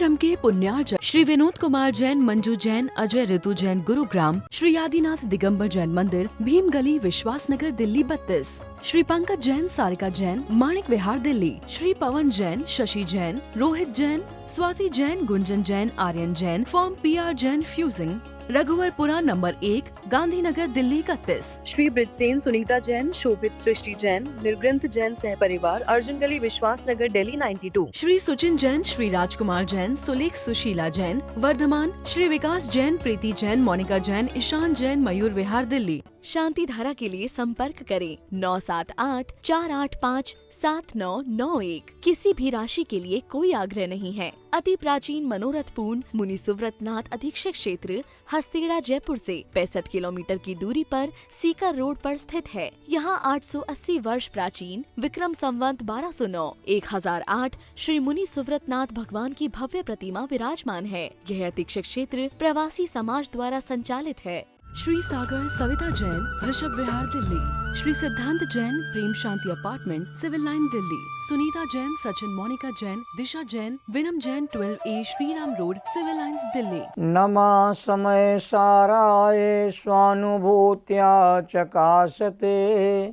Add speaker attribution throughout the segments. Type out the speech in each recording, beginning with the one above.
Speaker 1: विक्रम के पुण्यार्जन श्री विनोद कुमार जैन, मंजू जैन, अजय ऋतु जैन गुरुग्राम, श्री आदिनाथ दिगंबर जैन मंदिर, Bhim Gali, Vishwas Nagar, Delhi 32। Shri Pankaj Jain, Sarika Jain, Manik Vihar, Delhi. Shri Pawan Jain, Shashi Jain, Rohit Jain, Swati Jain, Gunjan Jain, Aryan Jain, form PR Jain फ्यूजिंग, रघुवरपुरा नंबर 1, गांधीनगर, दिल्ली 31।
Speaker 2: श्री ब्रिजसेन, सुनीता जैन, शोभित सृष्टि जैन, निर्ग्रंथ जैन सह परिवार, अर्जुन गली, विश्वास नगर, दिल्ली 92।
Speaker 1: श्री सुचिन जैन, श्री राजकुमार जैन, सुलेख सुशीला जैन, वर्धमान। श्री विकास जैन, प्रीति जैन, मोनिका जैन, ईशान जैन, मयूर विहार, दिल्ली। शांति धारा के लिए संपर्क करें 9784857991। किसी भी राशि के लिए कोई आग्रह नहीं है। अति प्राचीन मनोरथपूर्ण मुनि सुव्रतनाथ अधीक्षक क्षेत्र हस्तेड़ा जयपुर से 65 किलोमीटर की दूरी पर सीकर रोड पर स्थित है। यहाँ 880 वर्ष प्राचीन विक्रम संवत 1209 1008 श्री मुनि सुव्रतनाथ भगवान की भव्य प्रतिमा विराजमान है। यह अधीक्षक क्षेत्र प्रवासी समाज द्वारा संचालित है। श्री सागर सविता जैन, ऋषभ विहार, Delhi. Shri Siddhant Jain, Prem Shanti apartment, civil line, Delhi. Sunita Jain, Sachin, Monika Jain, Disha Jain, Vinam Jain, 12A Shriram road, civil lines, Delhi.
Speaker 3: नमः समय साराय स्वानुभूत्या चकाशते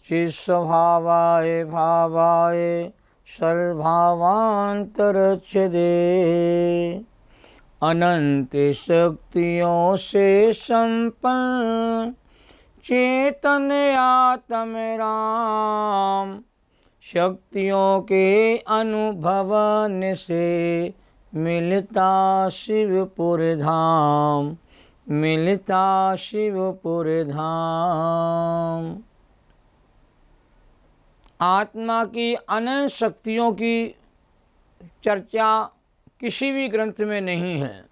Speaker 3: चिस्वभावाय भावाय सर्वभावान्तरच्छदे। अनंत शक्तियों से संपन्न चेतन आत्म राम, शक्तियों के अनुभवन से मिलता शिवपुर धाम, मिलता शिवपुर धाम। आत्मा की अनंत शक्तियों की चर्चा किसी भी ग्रंथ में नहीं है,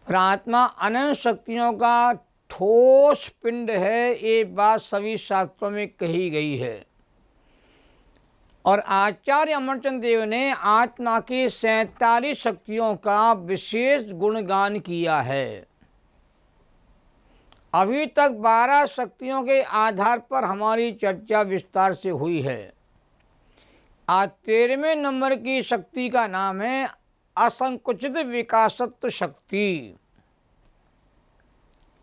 Speaker 3: पर आत्मा अनंत शक्तियों का ठोस पिंड है, ये बात सभी शास्त्रों में कही गई है। और आचार्य अमरचंद देव ने आत्मा की 47 शक्तियों का विशेष गुणगान किया है। अभी तक 12 शक्तियों के आधार पर हमारी चर्चा विस्तार से हुई है। आज 13वें नंबर की शक्ति का नाम है असंकुचित विकासत्व शक्ति।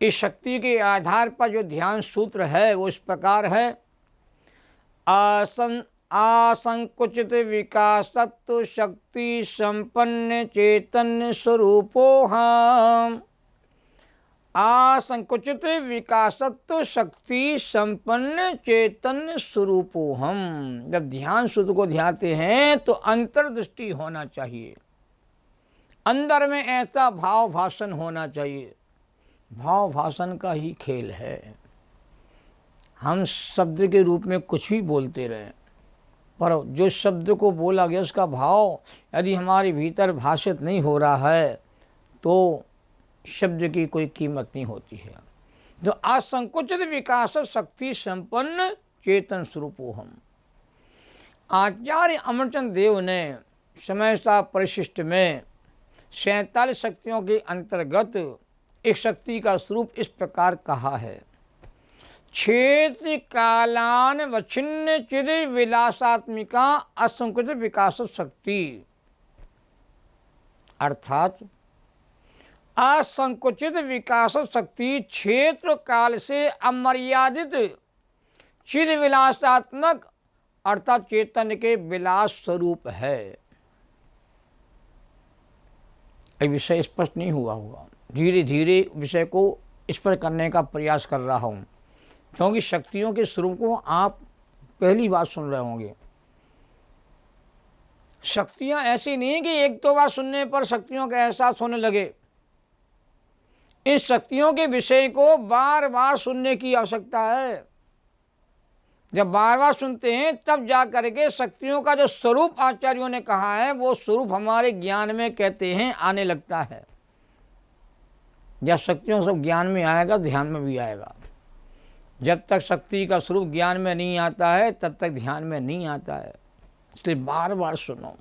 Speaker 3: इस शक्ति के आधार पर जो ध्यान सूत्र है वो इस प्रकार है। असंकुचित विकासत्व शक्ति संपन्न चैतन्य स्वरूपो हम। असंकुचित विकासत्व शक्ति संपन्न चैतन्य स्वरूपो हम। जब ध्यान सूत्र को ध्याते हैं तो अंतर्दृष्टि होना चाहिए, अंदर में ऐसा भाव भाषण होना चाहिए। भाव भाषण का ही खेल है। हम शब्द के रूप में कुछ भी बोलते रहें, पर जो शब्द को बोला गया उसका भाव यदि हमारे भीतर भाषित नहीं हो रहा है तो शब्द की कोई कीमत नहीं होती है। जो असंकुचित विकास शक्ति संपन्न चेतन स्वरूपो हम। आचार्य अमरचंद देव ने समय सा परिशिष्ट में 47 शक्तियों के अंतर्गत एक शक्ति का स्वरूप इस प्रकार कहा है। क्षेत्र कालान वच्छिन्न चिद विलासात्मिका असंकुचित विकास शक्ति। अर्थात असंकुचित विकास शक्ति क्षेत्र काल से अमर्यादित चिद विलासात्मक अर्थात चेतन के विलास स्वरूप है। ये विषय स्पष्ट नहीं हुआ होगा, धीरे धीरे विषय को स्पष्ट करने का प्रयास कर रहा हूँ, क्योंकि शक्तियों के स्वरूप को आप पहली बार सुन रहे होंगे। शक्तियाँ ऐसी नहीं कि एक दो बार सुनने पर शक्तियों का एहसास होने लगे। इस शक्तियों के विषय को बार बार सुनने की आवश्यकता है। जब बार बार सुनते हैं तब जा करके शक्तियों का जो स्वरूप आचार्यों ने कहा है वो स्वरूप हमारे ज्ञान में कहते हैं आने लगता है। जब शक्तियों सब ज्ञान में आएगा ध्यान में भी आएगा। जब तक शक्ति का स्वरूप ज्ञान में नहीं आता है तब तक ध्यान में नहीं आता है। इसलिए बार बार सुनो,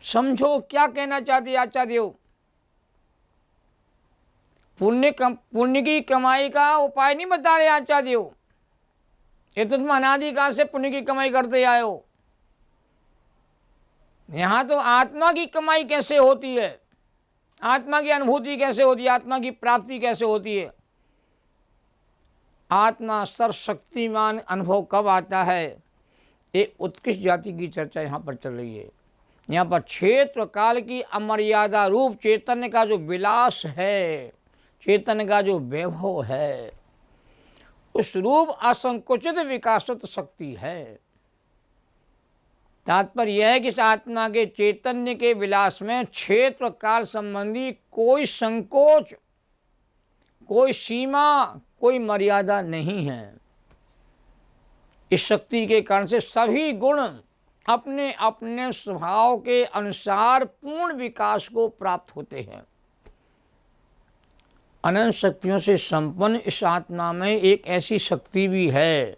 Speaker 3: समझो क्या कहना चाहते आचार्य। पुण्य की कमाई का उपाय नहीं बता रहे आचार्य। ये तो तुम अनादिकाल से पुण्य की कमाई करते आए हो। यहाँ तो आत्मा की कमाई कैसे होती है, आत्मा की अनुभूति कैसे होती है, आत्मा की प्राप्ति कैसे होती है। आत्मा सर्वशक्तिमान अनुभव कब आता है, एक उत्कृष्ट जाति की चर्चा यहाँ पर चल रही है। यहाँ पर क्षेत्र काल की अमर्यादा रूप चैतन्य का जो विलास है, चैतन्य का जो वैभव है, उस रूप असंकुचित विकासत शक्ति है। तात्पर्य यह है कि इस आत्मा के चैतन्य के विलास में क्षेत्र काल संबंधी कोई संकोच, कोई सीमा, कोई मर्यादा नहीं है। इस शक्ति के कारण से सभी गुण अपने अपने स्वभाव के अनुसार पूर्ण विकास को प्राप्त होते हैं। अनंत शक्तियों से संपन्न इस आत्मा में एक ऐसी शक्ति भी है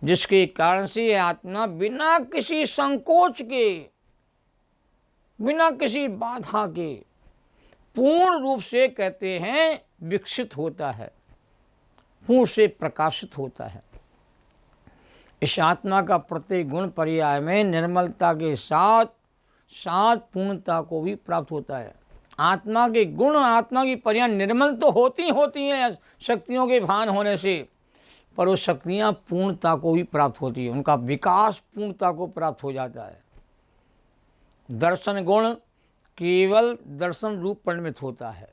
Speaker 3: जिसके कारण से यह आत्मा बिना किसी संकोच के, बिना किसी बाधा के पूर्ण रूप से कहते हैं विकसित होता है, पूर्ण से प्रकाशित होता है। इस आत्मा का प्रत्येक गुण पर्याय में निर्मलता के साथ साथ पूर्णता को भी प्राप्त होता है। आत्मा के गुण, आत्मा की पर्याय निर्मल तो होती हैं शक्तियों के भान होने से, पर वो शक्तियाँ पूर्णता को भी प्राप्त होती है, उनका विकास पूर्णता को प्राप्त हो जाता है। दर्शन गुण केवल दर्शन रूप परिणमित होता है,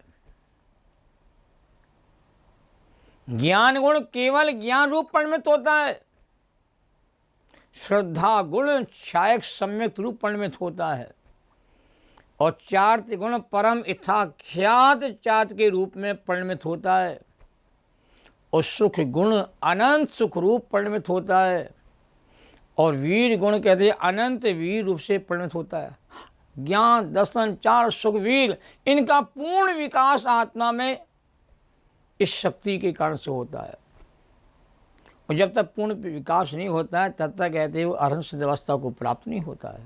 Speaker 3: ज्ञान गुण केवल ज्ञान रूप परिणमित होता है, श्रद्धा गुण क्षायक सम्यक रूप परिणमित होता है, और चार्त गुण परम यथाख्यात चात के रूप में परिणमित होता है, और सुख गुण अनंत सुख रूप परिणमित होता है, और वीर गुण कहते हैं अनंत वीर रूप से परिणमित होता है। ज्ञान, दर्शन, चार सुख, वीर, इनका पूर्ण विकास आत्मा में इस शक्ति के कारण से होता है। और जब तक पूर्ण विकास नहीं होता है तब तक कहते हैं वो अरहंत सिद्ध अवस्था को प्राप्त नहीं होता है।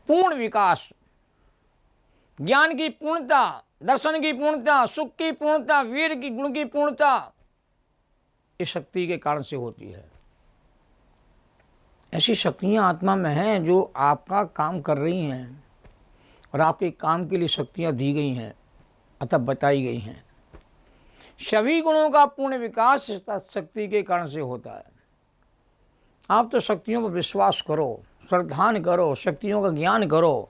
Speaker 3: पूर्ण विकास, ज्ञान की पूर्णता, दर्शन की पूर्णता, सुख की पूर्णता, वीर की गुण की पूर्णता इस शक्ति के कारण से होती है। ऐसी शक्तियाँ आत्मा में हैं जो आपका काम कर रही हैं और आपके काम के लिए शक्तियाँ दी गई हैं, अतः बताई गई हैं। सभी गुणों का पूर्ण विकास इस शक्ति के कारण से होता है। आप तो शक्तियों पर विश्वास करो, श्रद्धान करो, शक्तियों का ज्ञान करो,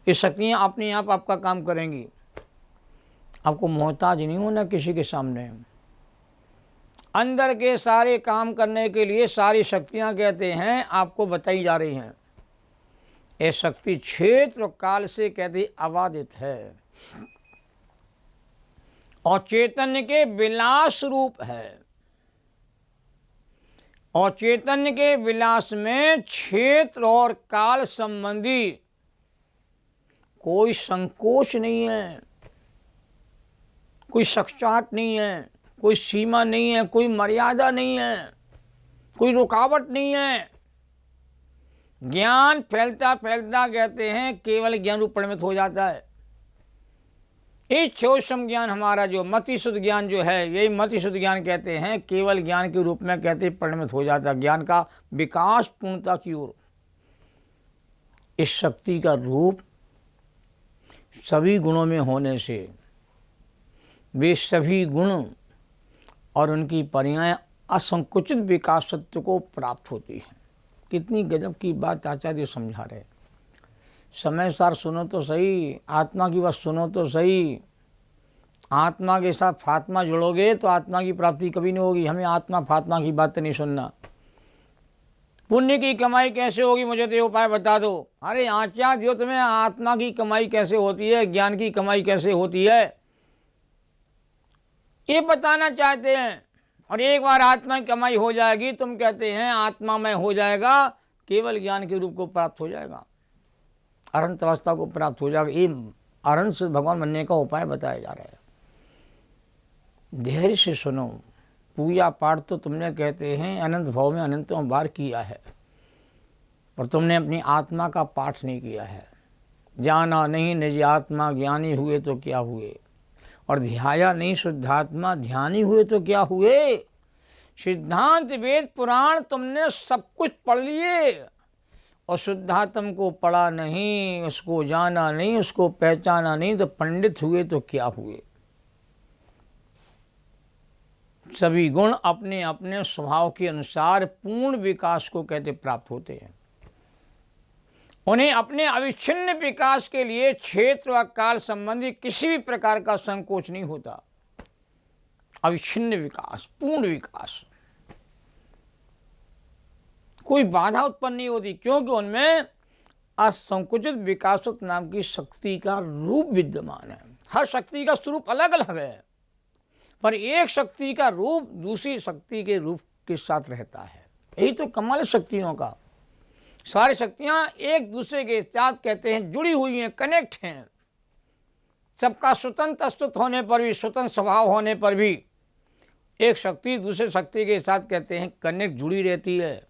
Speaker 3: ये शक्तियाँ अपने आप आपका काम करेंगी। आपको मोहताज नहीं होना किसी के सामने। अंदर के सारे काम करने के लिए सारी शक्तियाँ कहते हैं आपको बताई जा रही हैं। ये शक्ति क्षेत्र काल से कहते अबाधित है और चैतन्य के विलास रूप है, और चैतन्य के विलास में क्षेत्र और काल संबंधी कोई संकोच नहीं है, कोई सकचाट नहीं है, कोई सीमा नहीं है, कोई मर्यादा नहीं है, कोई रुकावट नहीं है। ज्ञान फैलता फैलता कहते हैं केवल ज्ञान रूप परिणमित हो जाता है। ये चौसम ज्ञान हमारा जो मति शुद्ध ज्ञान जो है, यही मति शुद्ध ज्ञान कहते हैं, केवल ज्ञान के रूप में कहते परिणमित हो जाता है, ज्ञान का विकास पूर्णता की ओर। इस शक्ति का रूप सभी गुणों में होने से वे सभी गुण और उनकी पर्याय असंकुचित विकास सत्य को प्राप्त होती है। कितनी गजब की बात आचार्य समझा रहे। समय सार सुनो तो सही, आत्मा की बात सुनो तो सही। आत्मा के साथ फात्मा जुड़ोगे तो आत्मा की प्राप्ति कभी नहीं होगी। हमें आत्मा फात्मा की बात नहीं सुनना। पुण्य की कमाई कैसे होगी, मुझे तो ये उपाय बता दो। अरे आचार्य जो तुम्हें आत्मा की कमाई कैसे होती है, ज्ञान की कमाई कैसे होती है, ये बताना चाहते हैं। और एक बार आत्मा की कमाई हो जाएगी, तुम कहते हैं आत्मा में हो जाएगा, केवल ज्ञान के रूप को प्राप्त हो जाएगा, अरहंत अवस्था को प्राप्त हो जाएगा। ये अरहंत से भगवान बनने का उपाय बताया जा रहा है। धैर्य से सुनो। पूजा पाठ तो तुमने कहते हैं अनंत भाव में अनंतों बार किया है, पर तुमने अपनी आत्मा का पाठ नहीं किया है। जाना नहीं निज आत्मा, ज्ञानी हुए तो क्या हुए, और ध्याया नहीं शुद्धात्मा, ध्यानी हुए तो क्या हुए। सिद्धांत वेद पुराण तुमने सब कुछ पढ़ लिए और शुद्धात्म को पढ़ा नहीं, उसको जाना नहीं, उसको पहचाना नहीं, तो पंडित हुए तो क्या हुए। सभी गुण अपने अपने स्वभाव के अनुसार पूर्ण विकास को कहते प्राप्त होते हैं। उन्हें अपने अविच्छिन्न विकास के लिए क्षेत्र व काल संबंधी किसी भी प्रकार का संकोच नहीं होता। अविच्छिन्न विकास, पूर्ण विकास, कोई बाधा उत्पन्न नहीं होती, क्योंकि उनमें असंकुचित विकासत नाम की शक्ति का रूप विद्यमान है। हर शक्ति का स्वरूप अलग अलग है, पर एक शक्ति का रूप दूसरी शक्ति के रूप के साथ रहता है। यही तो कमाल है शक्तियों का। सारी शक्तियां एक दूसरे के साथ कहते हैं जुड़ी हुई हैं, कनेक्ट हैं। सबका स्वतंत्र अस्तित्व होने पर भी, स्वतंत्र स्वभाव होने पर भी एक शक्ति दूसरे शक्ति के साथ कहते हैं कनेक्ट, जुड़ी रहती है।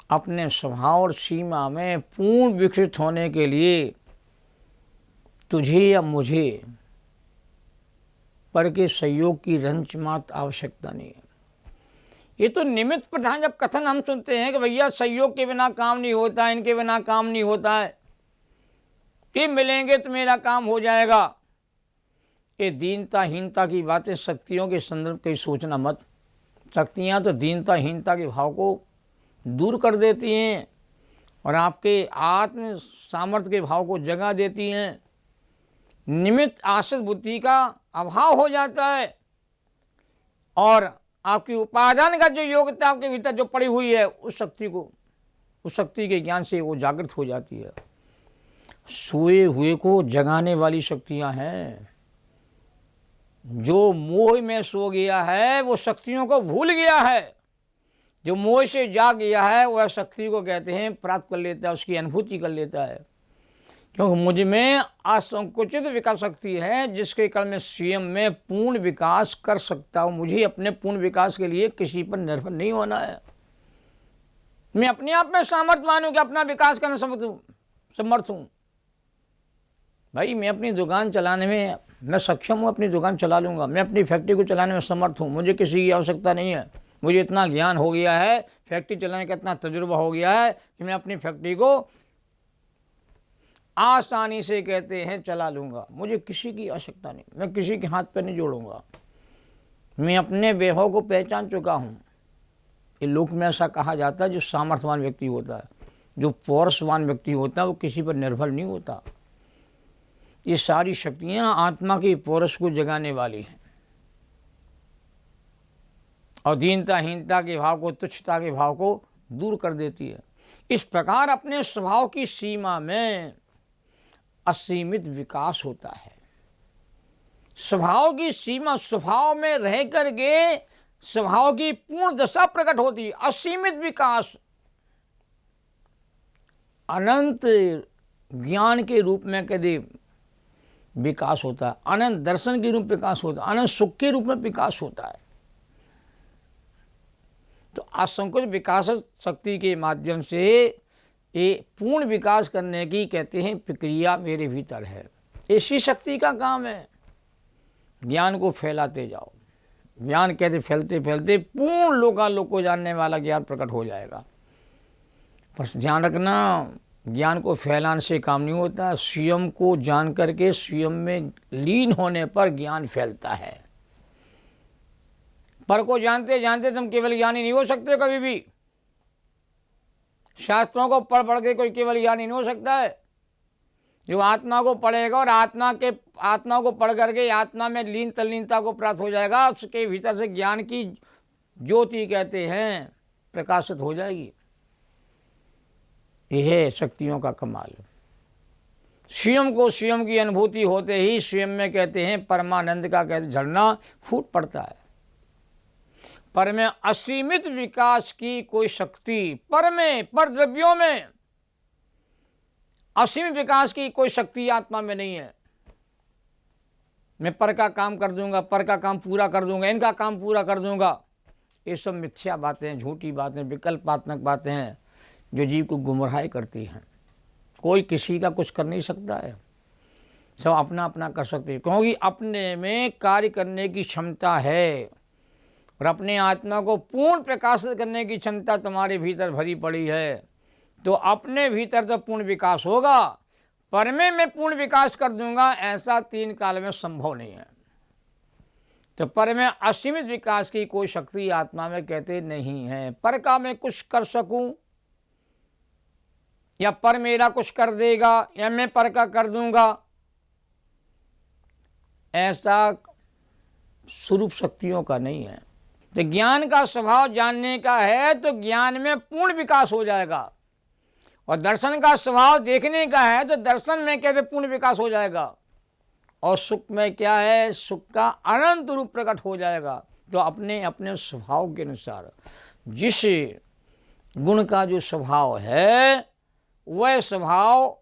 Speaker 3: अपने स्वभाव और सीमा में पूर्ण विकसित होने के लिए तुझे या मुझे पर के सहयोग की रंच मात्र आवश्यकता नहीं है। ये तो निमित्त प्रधान जब कथन हम सुनते हैं कि भैया सहयोग के बिना काम नहीं होता है, इनके बिना काम नहीं होता है, ये मिलेंगे तो मेरा काम हो जाएगा, ये दीनता हीनता की बातें शक्तियों के संदर्भ के सोचना मत। शक्तियाँ तो दीनता हीनता के भाव को दूर कर देती हैं और आपके आत्म सामर्थ्य के भाव को जगा देती हैं। निमित्त आश्रित बुद्धि का अभाव हो जाता है और आपकी उपादान का जो योग्यता आपके भीतर जो पड़ी हुई है उस शक्ति के ज्ञान से वो जागृत हो जाती है। सोए हुए को जगाने वाली शक्तियां हैं। जो मोह में सो गया है वो शक्तियों को भूल गया है, जो मोह से जाग गया है वह शक्ति को कहते हैं प्राप्त कर लेता है, उसकी अनुभूति कर लेता है। क्योंकि मुझ में असंकुचित विकास शक्ति है जिसके कारण मैं स्वयं में पूर्ण विकास कर सकता हूँ। मुझे अपने पूर्ण विकास के लिए किसी पर निर्भर नहीं होना है। मैं अपने आप में सामर्थ्यवान हूँ कि अपना विकास करना समर्थ हूँ। भाई मैं अपनी दुकान चलाने में मैं सक्षम हूँ, अपनी दुकान चला लूँगा। मैं अपनी फैक्ट्री को चलाने में समर्थ हूँ, मुझे किसी की आवश्यकता नहीं है। मुझे इतना ज्ञान हो गया है, फैक्ट्री चलाने का इतना तजुर्बा हो गया है कि मैं अपनी फैक्ट्री को आसानी से कहते हैं चला लूँगा। मुझे किसी की आवश्यकता नहीं, मैं किसी के हाथ पर नहीं जोड़ूंगा। मैं अपने वैभव को पहचान चुका हूँ। ये लोक में ऐसा कहा जाता है, जो सामर्थ्यवान व्यक्ति होता है, जो पौरुषवान व्यक्ति होता है, वो किसी पर निर्भर नहीं होता। ये सारी शक्तियाँ आत्मा की पौरुष को जगाने वाली हैं और दीनता हीनता के भाव को, तुच्छता के भाव को दूर कर देती है। इस प्रकार अपने स्वभाव की सीमा में असीमित विकास होता है। स्वभाव की सीमा, स्वभाव में रह करके स्वभाव की पूर्ण दशा प्रकट होती है। असीमित विकास अनंत ज्ञान के रूप में कभी विकास होता है, अनंत दर्शन के रूप में विकास होता है, अनंत सुख के रूप में विकास होता है। तो असंकुचित विकास शक्ति के माध्यम से ये पूर्ण विकास करने की कहते हैं प्रक्रिया मेरे भीतर है। इसी शक्ति का काम है। ज्ञान को फैलाते जाओ। ज्ञान कहते फैलते फैलते पूर्ण लोकालोक को जानने वाला ज्ञान प्रकट हो जाएगा। पर ध्यान रखना, ज्ञान को फैलाने से काम नहीं होता। स्वयं को जान करके स्वयं में लीन होने पर ज्ञान फैलता है। पर को जानते जानते तुम केवल ज्ञानी नहीं हो सकते कभी भी। शास्त्रों को पढ़ पढ़ के कोई केवल ज्ञानी नहीं हो सकता है। जो आत्मा को पढ़ेगा और आत्मा को पढ़ करके आत्मा में लीन तल्लीनता को प्राप्त हो जाएगा, उसके भीतर से ज्ञान की ज्योति कहते हैं प्रकाशित हो जाएगी। यह है शक्तियों का कमाल। स्वयं को स्वयं की अनुभूति होते ही स्वयं में कहते हैं परमानंद का कहते झरना फूट पड़ता है। पर में असीमित विकास की कोई शक्ति, पर द्रव्यों में असीमित विकास की कोई शक्ति आत्मा में नहीं है। मैं पर का काम कर दूंगा, पर का काम पूरा कर दूंगा, इनका काम पूरा कर दूंगा, ये सब मिथ्या बातें, झूठी बातें, विकल्पात्मक बातें हैं जो जीव को गुमराह करती हैं। कोई किसी का कुछ कर नहीं सकता है, सब अपना अपना कर सकते हैं, क्योंकि अपने में कार्य करने की क्षमता है और अपने आत्मा को पूर्ण प्रकाशित करने की क्षमता तुम्हारे भीतर भरी पड़ी है, तो अपने भीतर तो पूर्ण विकास होगा, पर मैं पूर्ण विकास कर दूंगा ऐसा 3 काल में संभव नहीं है। तो पर में असीमित विकास की कोई शक्ति आत्मा में कहते नहीं है। पर का मैं कुछ कर सकूं, या पर मेरा कुछ कर देगा, या मैं पर का कर दूंगा, ऐसा स्वरूप शक्तियों का नहीं है। तो ज्ञान का स्वभाव जानने का है तो ज्ञान में पूर्ण विकास हो जाएगा, और दर्शन का स्वभाव देखने का है तो दर्शन में कहते पूर्ण विकास हो जाएगा। और सुख में क्या है, सुख का अनंत रूप प्रकट हो जाएगा। तो अपने अपने स्वभाव के अनुसार जिस गुण का जो स्वभाव है वह स्वभाव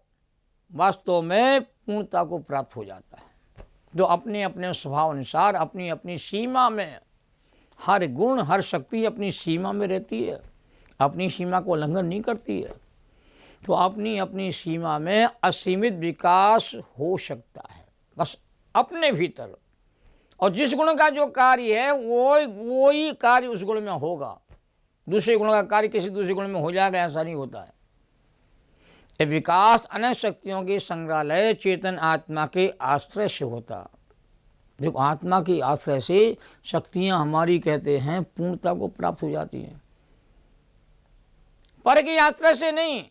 Speaker 3: वास्तव में पूर्णता को प्राप्त हो जाता है। तो अपने अपने स्वभाव अनुसार अपनी अपनी सीमा में हर गुण हर शक्ति अपनी सीमा में रहती है, अपनी सीमा को उल्लंघन नहीं करती है। तो अपनी अपनी सीमा में असीमित विकास हो सकता है, बस अपने भीतर। और जिस गुण का जो कार्य है वो ही कार्य उस गुण में होगा। दूसरे गुण का कार्य किसी दूसरे गुण में हो जाएगा ऐसा नहीं होता है। ये विकास अनंत शक्तियों के संग्रहालय चेतन आत्मा के आश्रय से होता। देखो, आत्मा के आश्रय से शक्तियां हमारी कहते हैं पूर्णता को प्राप्त हो जाती हैं, पर के आश्रय से नहीं।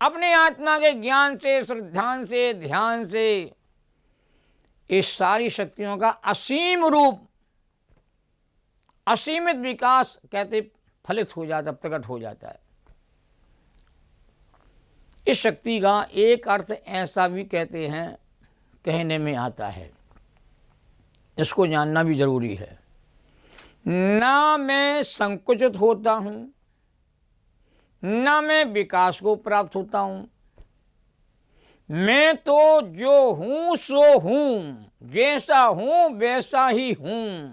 Speaker 3: अपने आत्मा के ज्ञान से, श्रद्धान से, ध्यान से इस सारी शक्तियों का असीम रूप असीमित विकास कहते फलित हो जाता, प्रकट हो जाता है। इस शक्ति का एक अर्थ ऐसा भी कहते हैं, कहने में आता है, इसको जानना भी जरूरी है। ना मैं संकुचित होता हूं, ना मैं विकास को प्राप्त होता हूं, मैं तो जो हूं सो हूं, जैसा हूं वैसा ही हूं।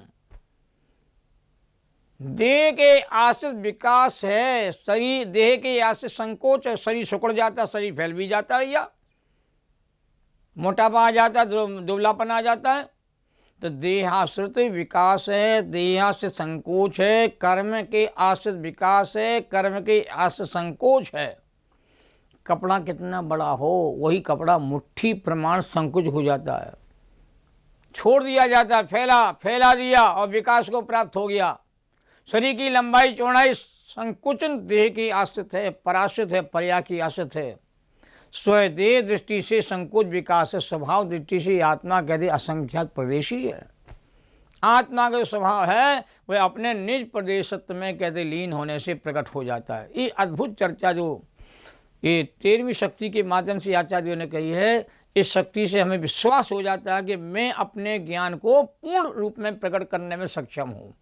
Speaker 3: देह के आश्रित विकास है, शरीर देह के आश्रित संकोच है, शरीर सिकुड़ जाता, शरीर फैल भी जाता है, या मोटापा आ जाता है, दुबलापन आ जाता है। तो देहाश्रित विकास है, देहाश्रित संकोच है, कर्म के आश्रित विकास है, कर्म के आश्रित संकोच है। कपड़ा कितना बड़ा हो वही कपड़ा मुट्ठी प्रमाण संकुच हो जाता है, छोड़ दिया जाता है, फैला दिया और विकास को प्राप्त हो गया। शरीर की लंबाई चौड़ाई संकुचन देह की आश्रित है, पराश्रित है, पर्या की आश्रित है। स्वदेह दृष्टि से संकोच विकास है, स्वभाव दृष्टि से आत्मा कहते असंख्यात प्रदेशी है। आत्मा का जो स्वभाव है वह अपने निज प्रदेशत्व में कहते लीन होने से प्रकट हो जाता है। ये अद्भुत चर्चा जो ये 13वीं शक्ति के माध्यम से आचार्यों ने कही है, इस शक्ति से हमें विश्वास हो जाता है कि मैं अपने ज्ञान को पूर्ण रूप में प्रकट करने में सक्षम हूँ,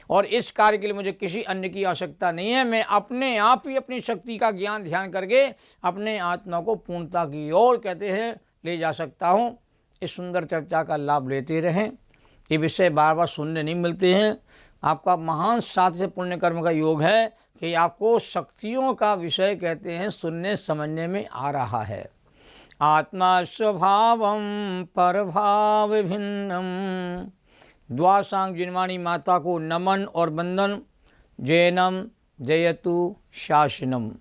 Speaker 3: और इस कार्य के लिए मुझे किसी अन्य की आवश्यकता नहीं है। मैं अपने आप ही अपनी शक्ति का ज्ञान ध्यान करके अपने आत्मा को पूर्णता की ओर कहते हैं ले जा सकता हूँ। इस सुंदर चर्चा का लाभ लेते रहें। ये विषय बार बार सुनने नहीं मिलते हैं। आपका महान साध्य से पुण्य कर्म का योग है कि आपको शक्तियों का विषय कहते हैं सुनने समझने में आ रहा है। आत्मा स्वभावम परभाव भिन्नम। द्वासांग जिनवाणी माता को नमन और वंदन। जैनम जयतु शासनम।